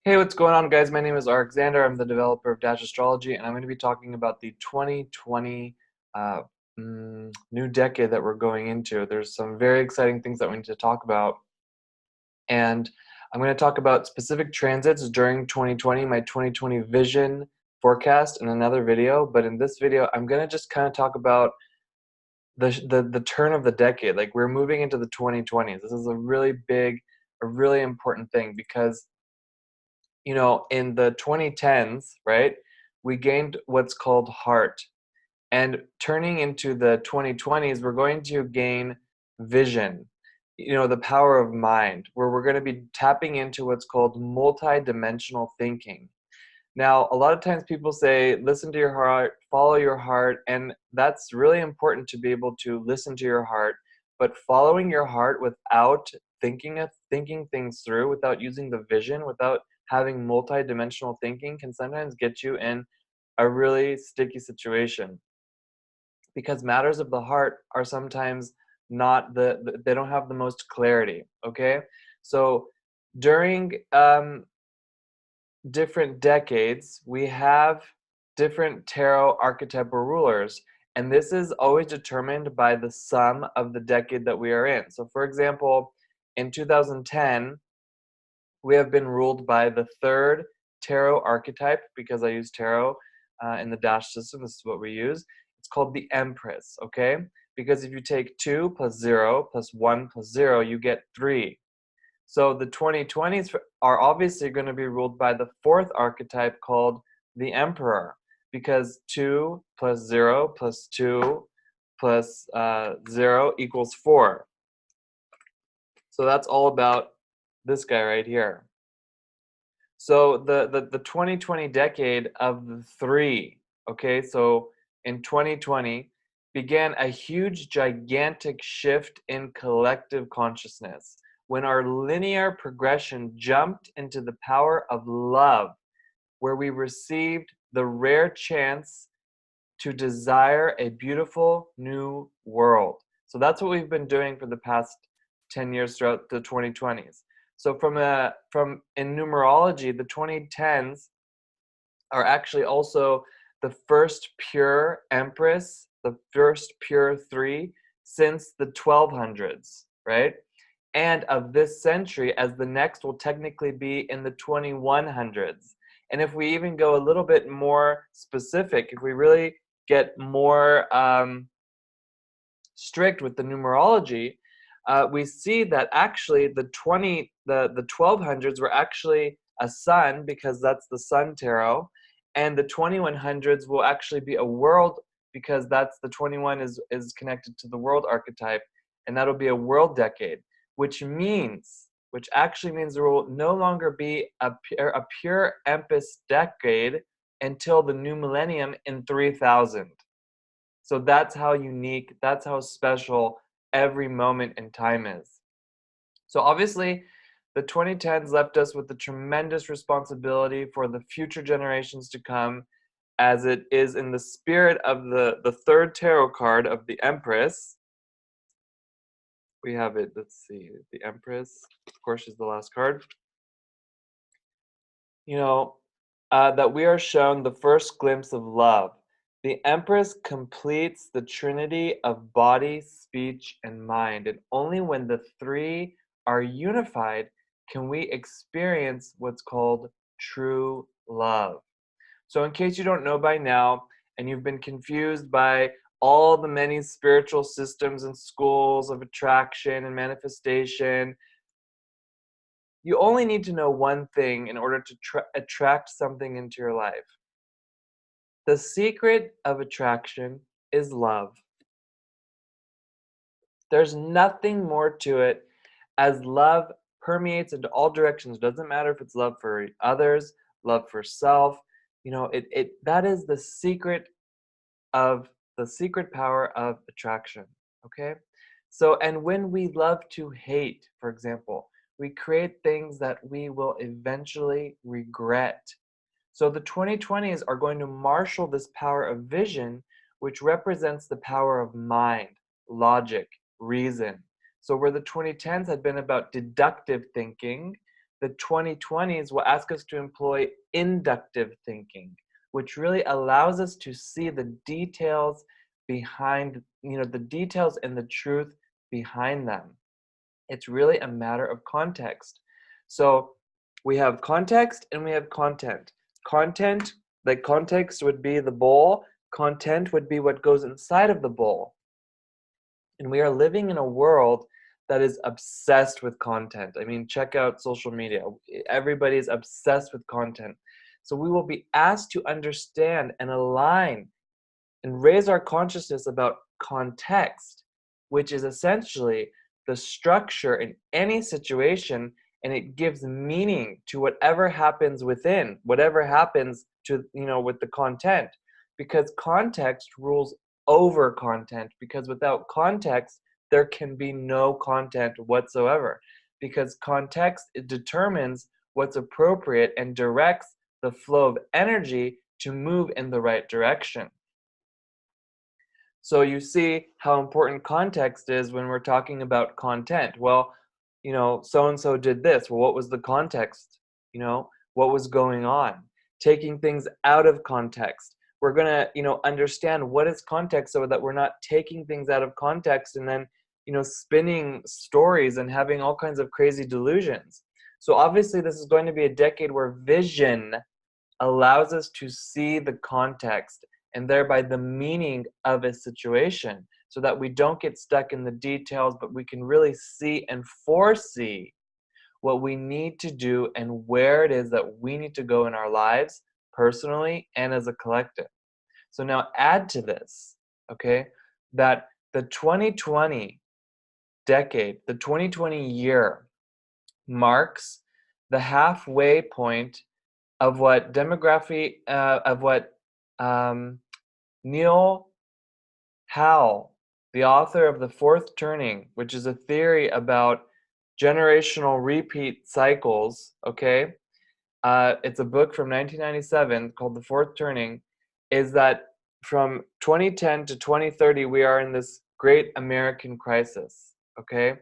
Hey, what's going on, guys? My name is Alexander. I'm the developer of Dash Astrology, and I'm going to be talking about the 2020 uh, new decade that we're going into. There's some very exciting things that we need to talk about, and I'm going to talk about specific transits during 2020, my 2020 vision forecast in another video. But in this video, I'm going to just kind of talk about the turn of the decade. Like, we're moving into the 2020s. This is a really big, a really important thing because in the 2010s, right, we gained what's called heart. And turning into the 2020s, we're going to gain vision, the power of mind, where we're going to be tapping into what's called multi-dimensional thinking. Now, a lot of times people say, listen to your heart, follow your heart, and that's really important to be able to listen to your heart. But following your heart without thinking things through, without using the vision, without having multi-dimensional thinking can sometimes get you in a really sticky situation, because matters of the heart are sometimes not they don't have the most clarity. Okay, so during different decades, we have different tarot archetypal rulers, and this is always determined by the sum of the decade that we are in. So, for example, in 2010, we have been ruled by the third tarot archetype, because I use tarot in the Dash system. This is what we use. It's called the Empress, okay? Because if you take 2 plus 0 plus 1 plus 0, you get 3. So the 2020s are obviously going to be ruled by the fourth archetype called the Emperor, because 2 plus 0 plus 2 plus 0 equals 4. So that's all about this guy right here. So the 2020 decade of the three, okay, so in 2020 began a huge, gigantic shift in collective consciousness when our linear progression jumped into the power of love, where we received the rare chance to desire a beautiful new world. So that's what we've been doing for the past 10 years throughout the 2020s. So from in numerology, the 2010s are actually also the first pure Empress, the first pure 3 since the 1200s, right? And of this century, as the next will technically be in the 2100s. And if we even go a little bit more specific, if we really get more strict with the numerology, we see that actually the 1200s were actually a sun, because that's the sun tarot, and the 2100s will actually be a world, because that's the 21 is connected to the world archetype, and that'll be a world decade, which actually means there will no longer be a pure Empress decade until the new millennium in 3000. So that's how unique, that's how special every moment in time is. So obviously, the 2010s left us with a tremendous responsibility for the future generations to come, as it is in the spirit of the third tarot card of the Empress. We have it, let's see, the Empress, of course, is the last card. That we are shown the first glimpse of love. The Empress completes the trinity of body, speech, and mind, and only when the three are unified can we experience what's called true love. So in case you don't know by now, and you've been confused by all the many spiritual systems and schools of attraction and manifestation, you only need to know one thing in order to attract something into your life. The secret of attraction is love. There's nothing more to it, as love permeates into all directions. It doesn't matter if it's love for others, love for self. That is the secret power of attraction. Okay? So, and when we love to hate, for example, we create things that we will eventually regret. So the 2020s are going to marshal this power of vision, which represents the power of mind, logic, reason. So where the 2010s had been about deductive thinking, the 2020s will ask us to employ inductive thinking, which really allows us to see the details behind, the details and the truth behind them. It's really a matter of context. So we have context and we have content. Content, like context would be the bowl, content would be what goes inside of the bowl. And we are living in a world that is obsessed with content. I mean, check out social media. Everybody's obsessed with content. So we will be asked to understand and align and raise our consciousness about context, which is essentially the structure in any situation, and it gives meaning to whatever happens within, whatever happens to, with the content, because context rules over content, because without context, there can be no content whatsoever, because context, it determines what's appropriate and directs the flow of energy to move in the right direction. So you see how important context is when we're talking about content. Well, so-and-so did this. Well, what was the context? What was going on? Taking things out of context. We're going to, understand what is context so that we're not taking things out of context and then, spinning stories and having all kinds of crazy delusions. So obviously this is going to be a decade where vision allows us to see the context and thereby the meaning of a situation, so that we don't get stuck in the details, but we can really see and foresee what we need to do and where it is that we need to go in our lives, personally and as a collective. So now add to this, okay, that the 2020 decade, the 2020 year, marks the halfway point of what Neil Howell, the author of The Fourth Turning, which is a theory about generational repeat cycles, okay? It's a book from 1997 called The Fourth Turning, is that from 2010 to 2030, we are in this great American crisis, okay?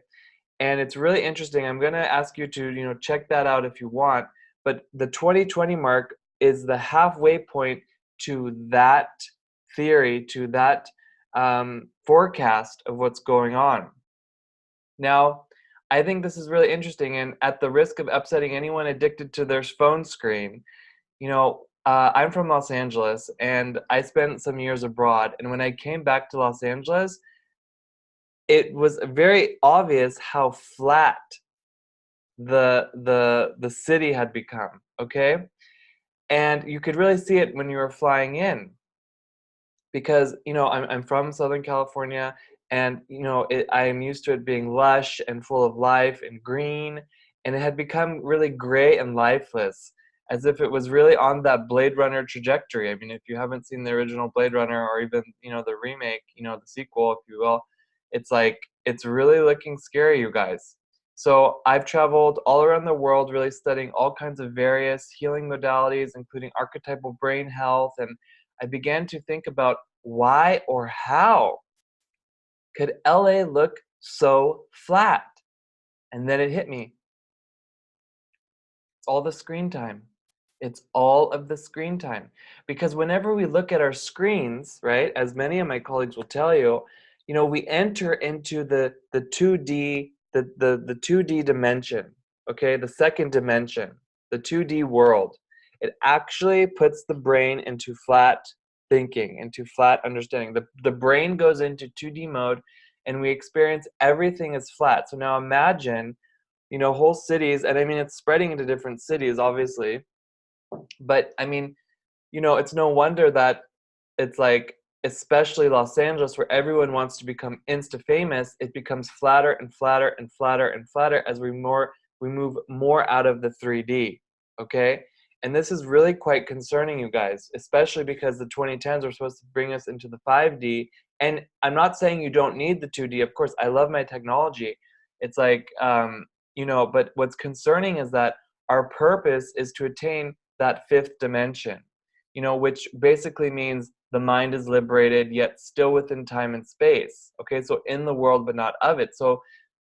And it's really interesting. I'm going to ask you to, check that out if you want. But the 2020 mark is the halfway point to that theory, to that forecast of what's going on. Now, I think this is really interesting, and at the risk of upsetting anyone addicted to their phone screen, I'm from Los Angeles, and I spent some years abroad, and when I came back to Los Angeles, it was very obvious how flat the city had become, okay? And you could really see it when you were flying in, because I'm from Southern California, and I am used to it being lush and full of life and green, and it had become really gray and lifeless, as if it was really on that Blade Runner trajectory. I mean, if you haven't seen the original Blade Runner, or even the remake, the sequel, if you will, it's like, it's really looking scary, you guys. So I've traveled all around the world, really studying all kinds of various healing modalities, including archetypal brain health, and I began to think about why or how could LA look so flat? And then it hit me. It's all the screen time. It's all of the screen time. Because whenever we look at our screens, right, as many of my colleagues will tell you, we enter into the 2D, the 2D dimension, okay, the second dimension, the 2D world. It actually puts the brain into flat thinking, into flat understanding. The brain goes into 2D mode, and we experience everything as flat. So now imagine, whole cities, and I mean, it's spreading into different cities, obviously, but I mean, it's no wonder that it's like, especially Los Angeles, where everyone wants to become insta famous, it becomes flatter and flatter and flatter and flatter as we move more out of the 3D, okay? And this is really quite concerning, you guys, especially because the 2010s are supposed to bring us into the 5D. And I'm not saying you don't need the 2D. Of course, I love my technology. It's like, but what's concerning is that our purpose is to attain that fifth dimension, which basically means the mind is liberated, yet still within time and space. Okay, so in the world, but not of it. So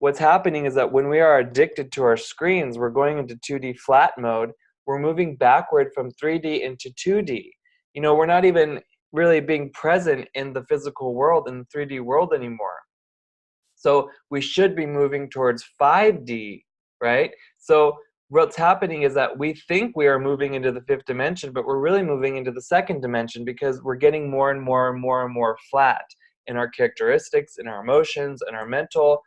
what's happening is that when we are addicted to our screens, we're going into 2D flat mode. We're moving backward from 3D into 2D. We're not even really being present in the physical world, in the 3D world anymore. So we should be moving towards 5D, right? So what's happening is that we think we are moving into the fifth dimension, but we're really moving into the second dimension because we're getting more and more and more and more flat in our characteristics, in our emotions, in our mental,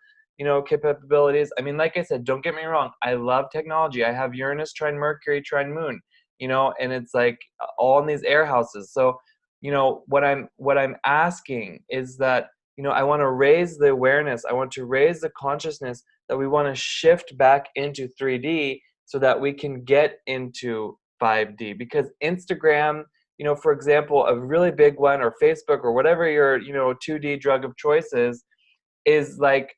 capabilities. I mean, like I said, don't get me wrong. I love technology. I have Uranus trine Mercury trine Moon, and it's like all in these air houses. So, what I'm asking is that, I want to raise the awareness. I want to raise the consciousness that we want to shift back into 3D so that we can get into 5D. Because Instagram, for example, a really big one, or Facebook, or whatever your, 2D drug of choice is like,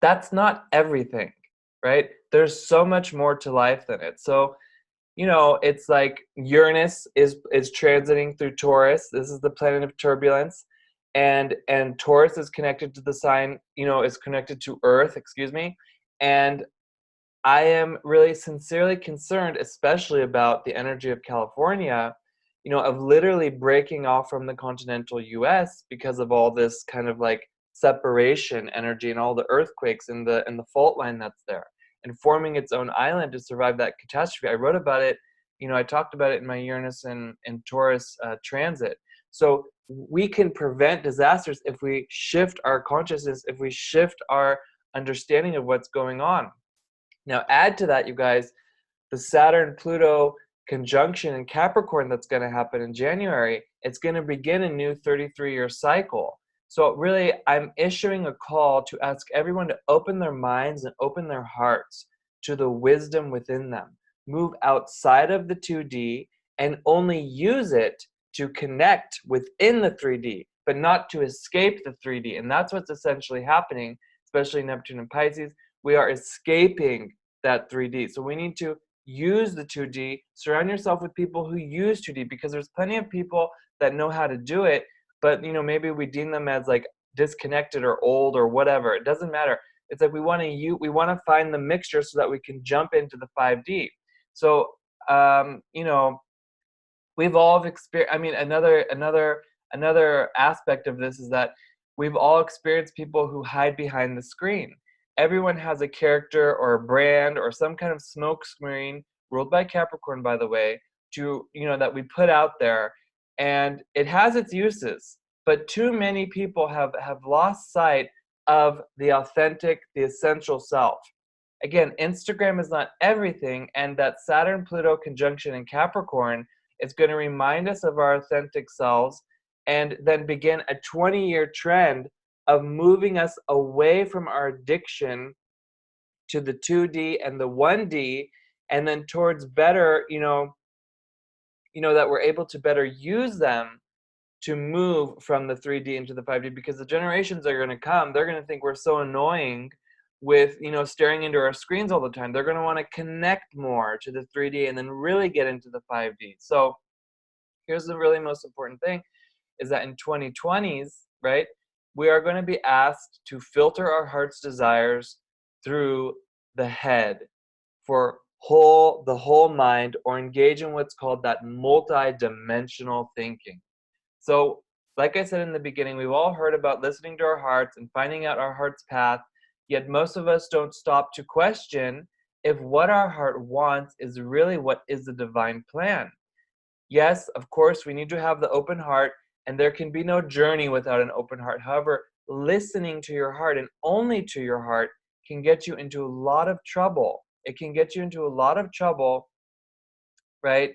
that's not everything, right? There's so much more to life than it. So, it's like Uranus is transiting through Taurus. This is the planet of turbulence. And Taurus is connected to the sign, is connected to Earth, excuse me. And I am really sincerely concerned, especially about the energy of California, of literally breaking off from the continental US because of all this kind of like separation energy and all the earthquakes and the fault line that's there, and forming its own island to survive that catastrophe. I wrote about it, I talked about it in my Uranus and Taurus transit. So we can prevent disasters if we shift our consciousness, if we shift our understanding of what's going on. Now, add to that, you guys, the Saturn-Pluto conjunction in Capricorn that's going to happen in January. It's going to begin a new 33-year cycle. So really, I'm issuing a call to ask everyone to open their minds and open their hearts to the wisdom within them. Move outside of the 2D and only use it to connect within the 3D, but not to escape the 3D. And that's what's essentially happening, especially Neptune and Pisces. We are escaping that 3D. So we need to use the 2D, surround yourself with people who use 2D, because there's plenty of people that know how to do it, but maybe we deem them as like disconnected or old or whatever. It doesn't matter. It's like we want to find the mixture so that we can jump into the 5D. So we've all experienced, I mean, another aspect of this is that we've all experienced people who hide behind the screen. Everyone has a character or a brand or some kind of smoke screen, ruled by Capricorn, by the way, that we put out there, and it has its uses. But too many people have lost sight of the authentic, the essential self. Again, Instagram is not everything, and that Saturn-Pluto conjunction in Capricorn is going to remind us of our authentic selves, and then begin a 20-year trend of moving us away from our addiction to the 2D and the 1D, and then towards better, that we're able to better use them to move from the 3D into the 5D, because the generations that are going to come, they're going to think we're so annoying with, staring into our screens all the time. They're going to want to connect more to the 3D and then really get into the 5D. So here's the really most important thing, is that in 2020s, right, we are going to be asked to filter our heart's desires through the head for the whole mind, or engage in what's called that multi-dimensional thinking. So, like I said in the beginning, we've all heard about listening to our hearts and finding out our heart's path, yet most of us don't stop to question if what our heart wants is really what is the divine plan. Yes, of course, we need to have the open heart, and there can be no journey without an open heart. However, listening to your heart, and only to your heart, can get you into a lot of trouble. It can get you into a lot of trouble, right?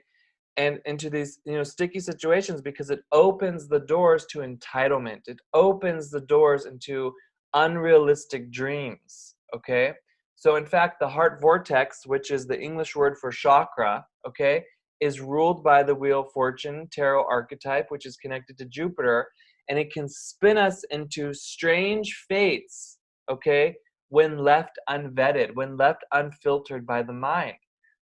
And into these, sticky situations, because it opens the doors to entitlement. It opens the doors into unrealistic dreams, okay? So in fact, the heart vortex, which is the English word for chakra, okay, is ruled by the Wheel of Fortune tarot archetype, which is connected to Jupiter, and it can spin us into strange fates, okay, when left unvetted, when left unfiltered by the mind.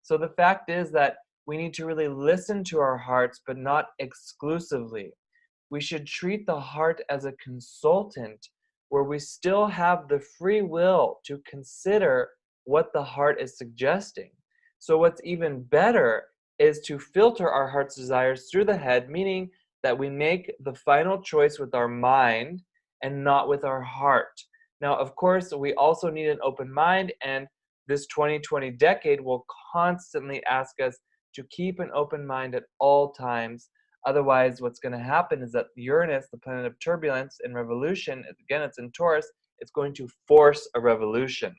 So the fact is that we need to really listen to our hearts, but not exclusively. We should treat the heart as a consultant where we still have the free will to consider what the heart is suggesting. So what's even better is to filter our heart's desires through the head, meaning that we make the final choice with our mind and not with our heart. Now, of course, we also need an open mind, and this 2020 decade will constantly ask us to keep an open mind at all times. Otherwise, what's going to happen is that Uranus, the planet of turbulence and revolution, again, it's in Taurus, it's going to force a revolution.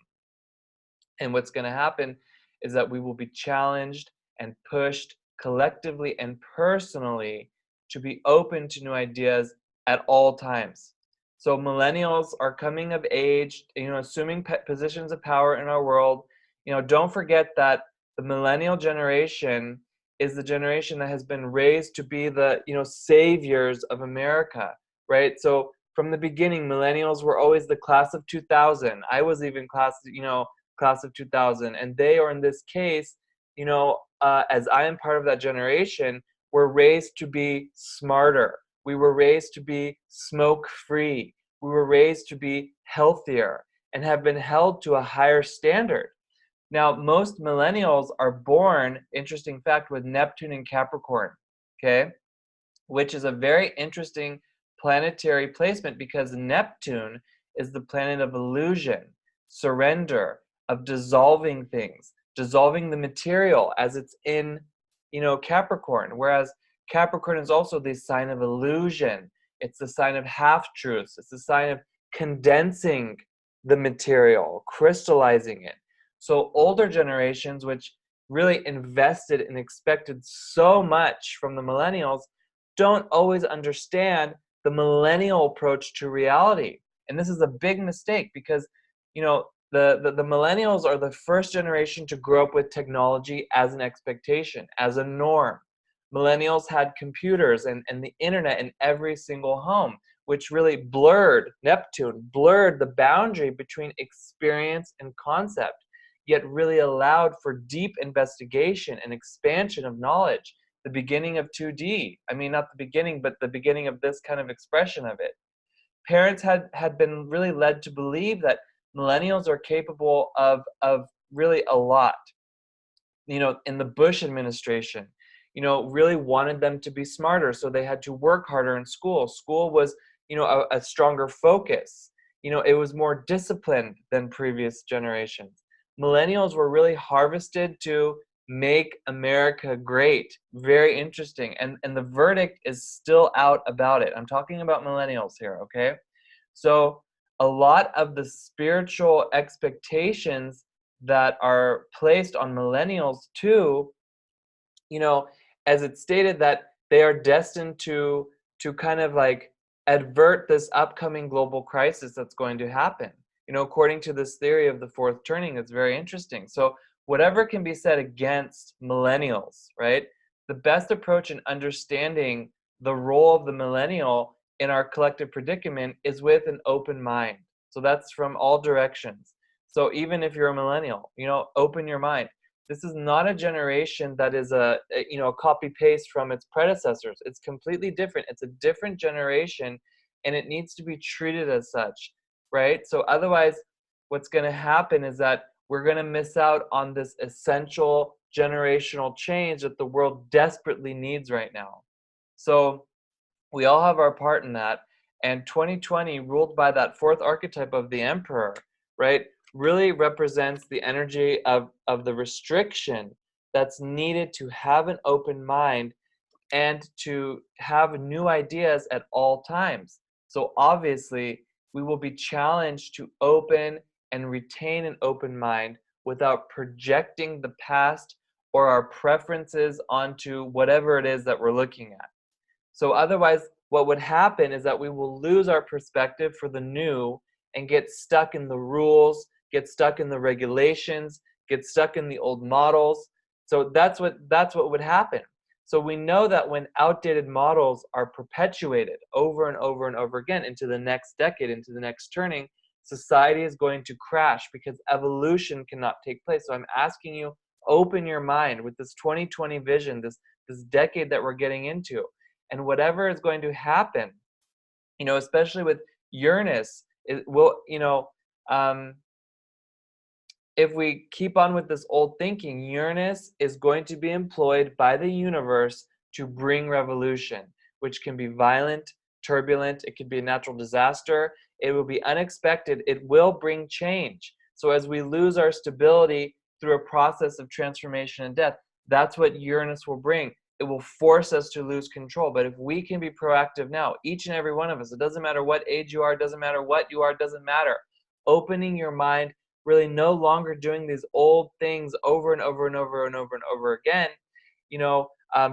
And what's going to happen is that we will be challenged and pushed collectively and personally to be open to new ideas at all times. So millennials are coming of age, assuming positions of power in our world. Don't forget that the millennial generation is the generation that has been raised to be the, saviors of America, right? So from the beginning, millennials were always the class of 2000. I was even class of 2000, and they are, in this case, as I am part of that generation, were raised to be smarter. We were raised to be smoke-free. We were raised to be healthier and have been held to a higher standard. Now, most millennials are born, interesting fact, with Neptune and Capricorn, okay, which is a very interesting planetary placement because Neptune is the planet of illusion, surrender, of dissolving things, dissolving the material as it's in, Capricorn, whereas Capricorn is also the sign of illusion. It's the sign of half-truths. It's the sign of condensing the material, crystallizing it. So older generations, which really invested and expected so much from the millennials, don't always understand the millennial approach to reality. And this is a big mistake because, the millennials are the first generation to grow up with technology as an expectation, as a norm. Millennials had computers and the internet in every single home, which really blurred the boundary between experience and concept, yet really allowed for deep investigation and expansion of knowledge, the beginning of 2D. I mean, not the beginning, but the beginning of this kind of expression of it. Parents had been really led to believe that millennials are capable of really a lot. In the Bush administration, really wanted them to be smarter, so they had to work harder in school. School was, a stronger focus. It was more disciplined than previous generations. Millennials were really harvested to make America great. Very interesting. And the verdict is still out about it. I'm talking about millennials here, okay? So a lot of the spiritual expectations that are placed on millennials too, as it's stated that they are destined to kind of like advert this upcoming global crisis that's going to happen. According to this theory of the fourth turning, it's very interesting. So whatever can be said against millennials, right? The best approach in understanding the role of the millennial in our collective predicament is with an open mind. So that's from all directions. So even if you're a millennial, open your mind. This is not a generation that is a copy paste from its predecessors. It's completely different. It's a different generation, and it needs to be treated as such, right? So otherwise, what's going to happen is that we're going to miss out on this essential generational change that the world desperately needs right now. So we all have our part in that. And 2020, ruled by that fourth archetype of the Emperor, right, really represents the energy of the restriction that's needed to have an open mind and to have new ideas at all times. So obviously, we will be challenged to open and retain an open mind without projecting the past or our preferences onto whatever it is that we're looking at. So otherwise, what would happen is that we will lose our perspective for the new and get stuck in the rules, get stuck in the regulations, get stuck in the old models. So that's what would happen. So we know that when outdated models are perpetuated over and over and over again into the next decade, into the next turning, society is going to crash because evolution cannot take place. So I'm asking you, open your mind with this 2020 vision, this decade that we're getting into. And whatever is going to happen, especially with Uranus It will, if we keep on with this old thinking, Uranus is going to be employed by the universe to bring revolution, which can be violent, turbulent, it could be a natural disaster, it will be unexpected, it will bring change. So as we lose our stability through a process of transformation and death, that's what Uranus will bring. It will force us to lose control. But if we can be proactive now, each and every one of us, it doesn't matter what age you are, it doesn't matter what you are, it doesn't matter. Opening your mind, really no longer doing these old things over and over and over and over and over again,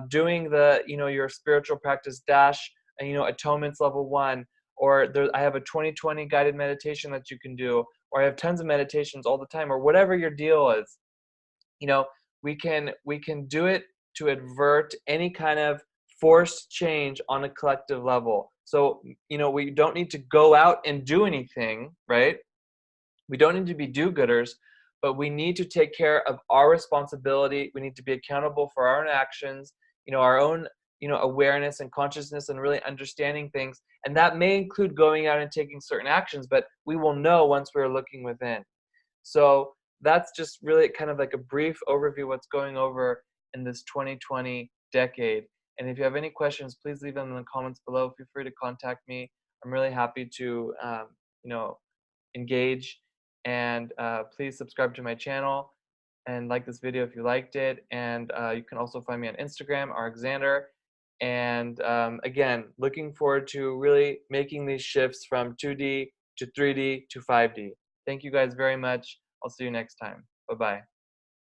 doing the, your spiritual practice dash, atonements level 1, or I have a 2020 guided meditation that you can do, or I have tons of meditations all the time, or whatever your deal is. We can do it to avert any kind of forced change on a collective level. So, we don't need to go out and do anything, right? We don't need to be do-gooders, but we need to take care of our responsibility. We need to be accountable for our own actions, our own, awareness and consciousness, and really understanding things. And that may include going out and taking certain actions, but we will know once we're looking within. So that's just really kind of like a brief overview of what's going over in this 2020 decade. And if you have any questions, please leave them in the comments below. Feel free to contact me. I'm really happy to, engage. And please subscribe to my channel and like this video if you liked it. And you can also find me on Instagram, Alexander. And again, looking forward to really making these shifts from 2D to 3D to 5D. Thank you guys very much. I'll see you next time. Bye-bye.